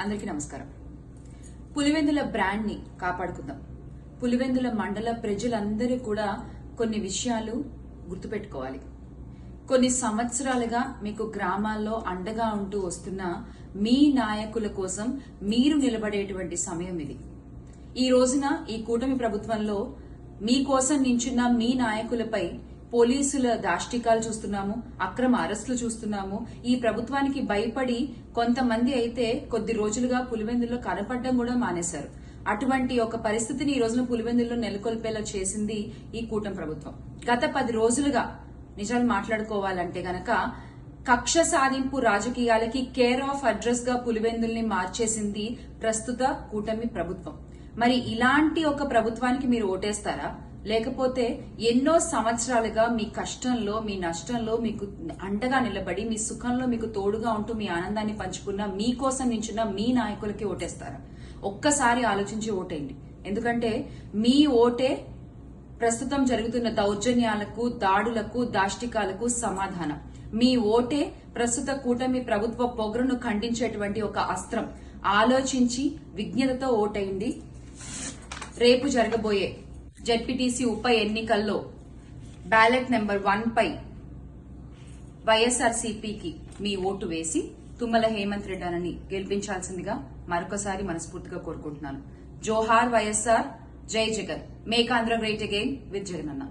అందరికీ నమస్కారం. పులివెందుల బ్రాండ్ ని కాపాడుకుందాం. పులివెందుల మండల ప్రజలందరూ కూడా కొన్ని విషయాలు గుర్తుపెట్టుకోవాలి. కొన్ని సంవత్సరాలుగా మీకు గ్రామాల్లో అండగా ఉంటూ వస్తున్న మీ నాయకుల కోసం మీరు నిలబడేటువంటి సమయం ఇది. ఈ రోజున ఈ కూటమి ప్రభుత్వంలో మీకోసం నించున్న మీ నాయకులపై పోలీసుల దాష్టికాలు చూస్తున్నాము, అక్రమ అరెస్టులు చూస్తున్నాము. ఈ ప్రభుత్వానికి భయపడి కొంతమంది అయితే కొద్ది రోజులుగా పులివెందుల్లో కనపడడం కూడా మానేశారు. అటువంటి ఒక పరిస్థితిని ఈ రోజున పులివెందుల్లో నెలకొల్పేలా చేసింది ఈ కూటమి ప్రభుత్వం. గత 10 రోజులుగా నిజాలు మాట్లాడుకోవాలంటే గనక కక్ష సాధింపు రాజకీయాలకి కేర్ ఆఫ్ అడ్రస్ గా పులివెందుల్ని మార్చేసింది ప్రస్తుత కూటమి ప్రభుత్వం. మరి ఇలాంటి ఒక ప్రభుత్వానికి మీరు ఓటేస్తారా? లేకపోతే ఎన్నో సంవత్సరాలుగా మీ కష్టంలో మీ నష్టంలో మీకు అండగా నిలబడి మీ సుఖంలో మీకు తోడుగా ఉంటూ మీ ఆనందాన్ని పంచుకున్న మీకోసం నించున్న మీ నాయకులకి ఓటేస్తారా? ఒక్కసారి ఆలోచించి ఓటేయండి. ఎందుకంటే మీ ఓటే ప్రస్తుతం జరుగుతున్న దౌర్జన్యాలకు, దాడులకు, దాష్టికాలకు సమాధానం. మీ ఓటే ప్రస్తుత కూటమి ప్రభుత్వ పొగరును ఖండించేటువంటి ఒక అస్త్రం. ఆలోచించి విజ్ఞతతో ఓటేయండి. రేపు జరగబోయే జెడ్పీటీసీ ఉప ఎన్నికల్లో బ్యాలెట్ నెంబర్ 1 పై వైఎస్ఆర్సీపీకి మీ ఓటు వేసి తుమ్మల హేమంత్ రెడ్డి గెలిపించాల్సిందిగా మరొకసారి మనస్ఫూర్తిగా కోరుకుంటున్నాను. జోహార్ వైఎస్ఆర్, జై Jagan, make Andhra great again with Jagan అన్న.